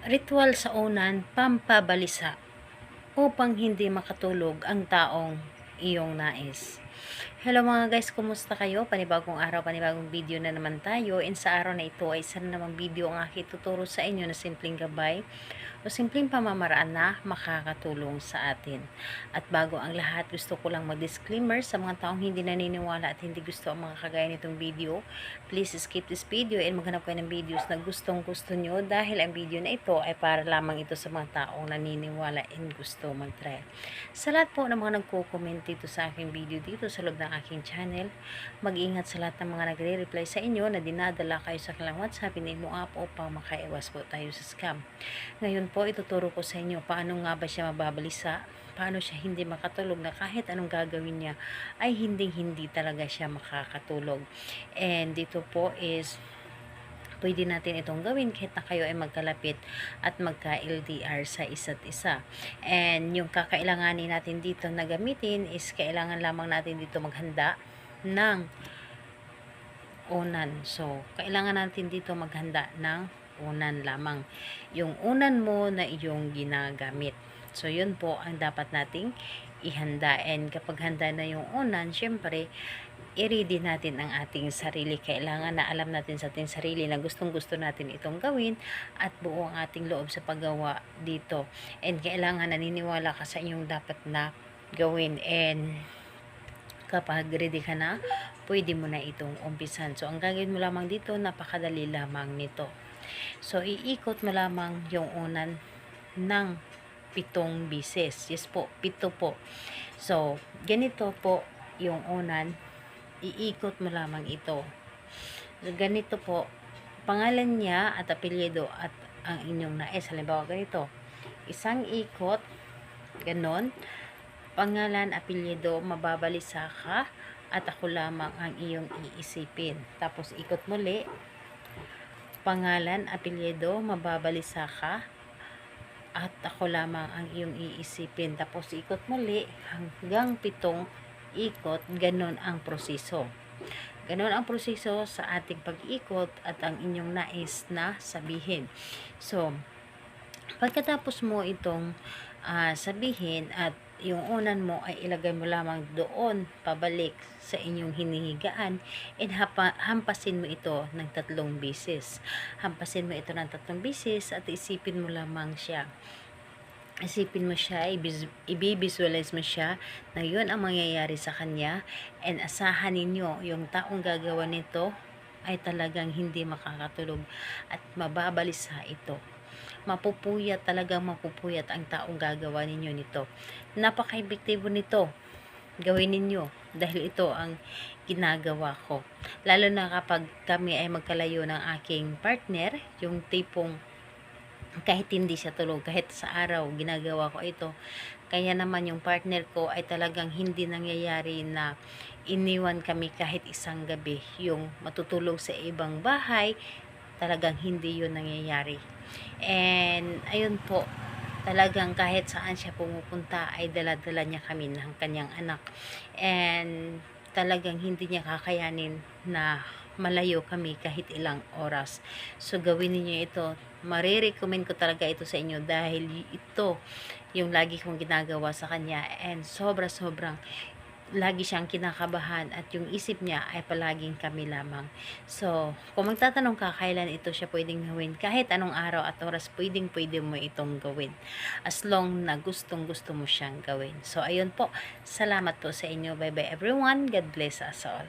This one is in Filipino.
Ritual sa unan, pampabalisa upang hindi makatulog ang taong iyong nais. Hello mga guys, kumusta kayo? Panibagong araw, panibagong video na naman tayo. And sa araw na ito ay isa na namang video ang aking tuturo sa inyo na simpleng gabay o simpleng pamamaraan na makakatulong sa atin. At bago ang lahat, gusto ko lang mag-disclaimer sa mga taong hindi naniniwala at hindi gusto ang mga kagaya nitong video. Please skip this video and maghanap kayo ng videos na gustong gusto nyo dahil ang video na ito ay para lamang ito sa mga taong naniniwala and gusto mag-try. Sa lahat po ng mga nagko-comment dito sa aking video dito sa loob ng aking channel, mag-ingat sa lahat ng mga nagre-reply sa inyo na dinadala kayo sa kanilang WhatsApp, mo app upang makaiwas po tayo sa scam. Ngayon po, ituturo ko sa inyo paano nga ba siya mababalisa, paano siya hindi makatulog na kahit anong gagawin niya ay hindi talaga siya makakatulog. And dito po is pwede natin itong gawin kahit na kayo ay magkalapit at magka-LDR sa isa't isa. And yung kakailanganin natin dito na gamitin is kailangan lamang natin dito maghanda ng unan. So, kailangan natin dito maghanda ng unan lamang. Yung unan mo na iyong ginagamit. So, yun po ang dapat nating ihanda. And kapag handa na yung unan, syempre, i-ready natin ang ating sarili. Kailangan na alam natin sa ating sarili na gustong-gusto natin itong gawin at buo ang ating loob sa paggawa dito. And kailangan naniniwala ka sa inyong dapat na gawin. And kapag ready ka na, pwede mo na itong umpisan. So, ang gagawin mo lamang dito, napakadali lamang nito. So, iikot mo lamang yung unan ng 7 bisis. Yes po, 7 po. So, ganito po yung unan. Iikot mo lamang ito. So, ganito po. Pangalan niya at apelyido at ang inyong nais. Halimbawa, ganito. Isang ikot. Ganon. Pangalan, apelyido, mababalisa ka at ako lamang ang iyong iisipin. Tapos, ikot muli. Pangalan, apelyido, mababalisa ka at ako lamang ang iyong iisipin. Tapos ikot muli hanggang 7 ikot. Ganon ang proseso. Ganon ang proseso sa ating pag-ikot at ang inyong nais na sabihin. So, pagkatapos mo itong sabihin at yung unan mo ay ilagay mo lamang doon pabalik sa inyong hinihigaan and hampasin mo ito ng 3 bisis. Hampasin mo ito ng 3 bisis at isipin mo lamang siya. Isipin mo siya, i-visualize mo siya na yun ang mangyayari sa kanya and asahan ninyo yung taong gagawa nito ay talagang hindi makakatulog at mababalisa ito. Mapupuyat, talagang mapupuyat ang taong gagawa ninyo nito. Napaka-epektibo nito. Gawin ninyo dahil ito ang ginagawa ko. Lalo na kapag kami ay magkalayo ng aking partner, yung tipong kahit hindi siya tulog, kahit sa araw ginagawa ko ito. Kaya naman yung partner ko ay talagang hindi nangyayari na iniwan kami kahit isang gabi. Yung matutulog sa ibang bahay, talagang hindi yun nangyayari. And ayun po, talagang kahit saan siya pumupunta ay dala-dala niya kami ng kanyang anak. And talagang hindi niya kakayanin na malayo kami kahit ilang oras. So gawin niyo ito. Marirecommend ko talaga ito sa inyo dahil ito yung lagi kong ginagawa sa kanya and sobrang lagi siyang kinakabahan at yung isip niya ay palaging kami lamang. So, kung magtatanong ka kailan ito siya pwedeng gawin, kahit anong araw at oras pwede mo itong gawin. As long na gustong gusto mo siyang gawin. So, ayun po. Salamat po sa inyo. Bye bye everyone. God bless us all.